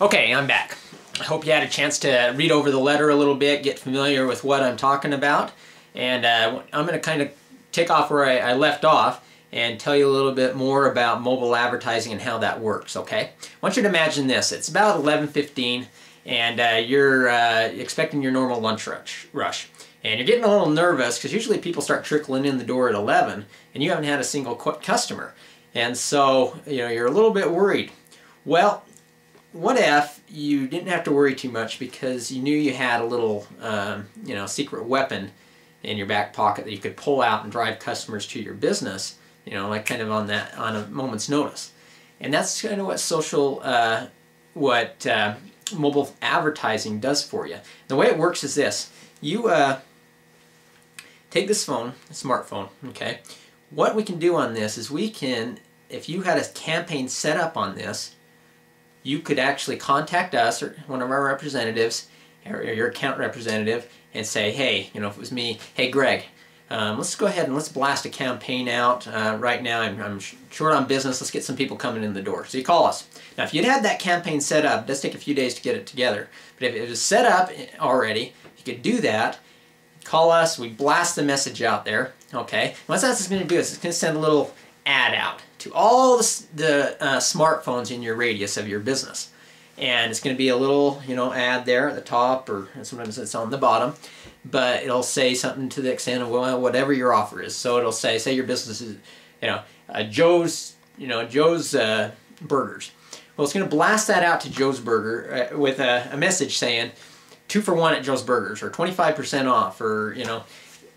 Okay, I'm back. I hope you had a chance to read over the letter a little bit, get familiar with what I'm talking about, and I'm going to kind of take off where I left off and tell you a little bit more about mobile advertising and how that works, okay? I want you to imagine this. It's about 11:15 and you're expecting your normal lunch rush. And you're getting a little nervous because usually people start trickling in the door at 11 and you haven't had a single customer. And so, you're a little bit worried. Well, what if you didn't have to worry too much because you knew you had a little, secret weapon in your back pocket that you could pull out and drive customers to your business, like kind of on a moment's notice. And that's kind of what mobile advertising does for you. The way it works is this. You take this phone, a smartphone, okay? What we can do on this is we can, if you had a campaign set up on this, you could actually contact us or one of our representatives or your account representative and say, hey, if it was me, hey Greg, let's go ahead and let's blast a campaign out right now. I'm short on business. Let's get some people coming in the door. So you call us. Now if you'd had that campaign set up, it does take a few days to get it together. But if it was set up already, you could do that. Call us. We blast the message out there. Okay. And what that's going to do is it's going to send a little ad out to all the smartphones in your radius of your business. And it's going to be a little, ad there at the top, or sometimes it's on the bottom, but it'll say something to the extent of, well, whatever your offer is. So it'll say your business is, Joe's Burgers. Well, it's going to blast that out to Joe's Burger with a message saying 2 for 1 at Joe's Burgers, or 25% off, or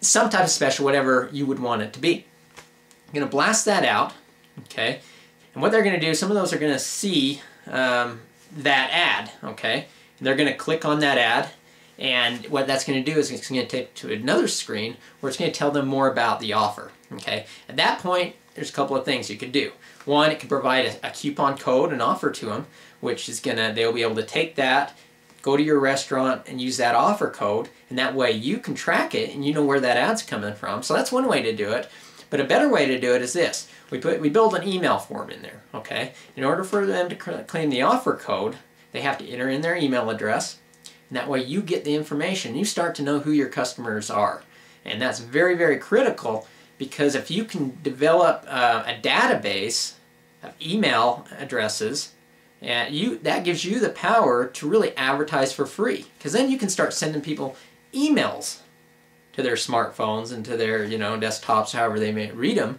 some type of special, whatever you would want it to be. You're going to blast that out, okay? And what they're going to do, some of those are going to see that ad, okay? And they're going to click on that ad, and what that's going to do is it's going to take to another screen where it's going to tell them more about the offer, okay? At that point, there's a couple of things you could do. One, it can provide a coupon code, an offer to them, which is they'll be able to take that, go to your restaurant and use that offer code, and that way you can track it and you know where that ad's coming from. So that's one way to do it. But a better way to do it is this. We build an email form in there, okay? In order for them to claim the offer code, they have to enter in their email address, and that way you get the information. You start to know who your customers are. And that's very, very critical, because if you can develop a database of email addresses, that gives you the power to really advertise for free, because then you can start sending people emails to their smartphones and to their desktops, however they may read them,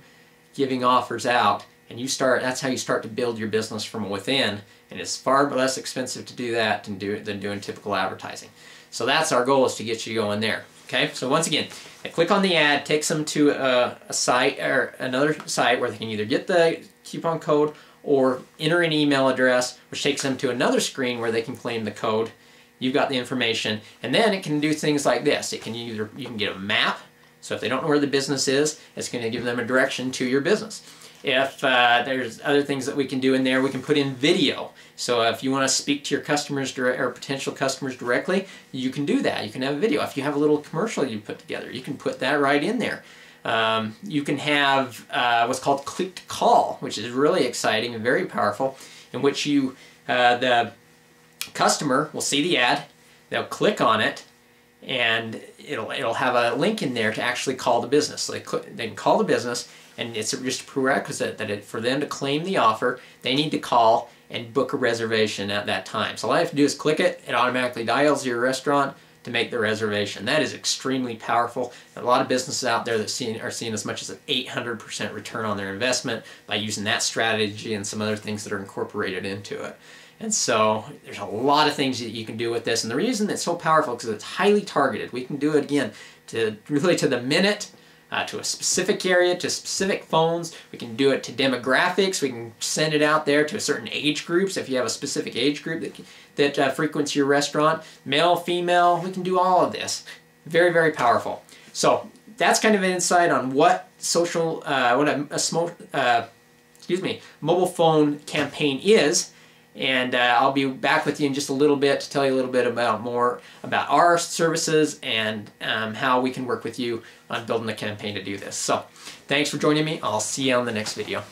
giving offers out, and that's how you start to build your business from within. And it's far less expensive to do that than doing typical advertising. So that's our goal, is to get you going there. Okay, so once again, they click on the ad, takes them to a site or another site where they can either get the coupon code or enter an email address, which takes them to another screen where they can claim the code. You've got the information, and then it can do things like this. You can get a map, so if they don't know where the business is, it's going to give them a direction to your business. If there's other things that we can do in there, we can put in video. So if you want to speak to your customers or potential customers directly, you can do that. You can have a video. If you have a little commercial you put together, you can put that right in there. You can have what's called click to call, which is really exciting and very powerful, in which the customer will see the ad, they'll click on it, and it'll have a link in there to actually call the business. So they can call the business, and it's just a prerequisite that for them to claim the offer, they need to call and book a reservation at that time. So all I have to do is click it, it automatically dials your restaurant to make the reservation. That is extremely powerful. There are a lot of businesses out there that are seeing as much as an 800% return on their investment by using that strategy and some other things that are incorporated into it. And so there's a lot of things that you can do with this, and the reason it's so powerful is because it's highly targeted. We can do it again really to the minute, to a specific area, to specific phones. We can do it to demographics. We can send it out there to certain age groups. If you have a specific age group that frequents your restaurant, male, female, we can do all of this. Very, very powerful. So that's kind of an insight on what mobile phone campaign is. And I'll be back with you in just a little bit to tell you a little bit more about our services and how we can work with you on building a campaign to do this. So thanks for joining me. I'll see you on the next video.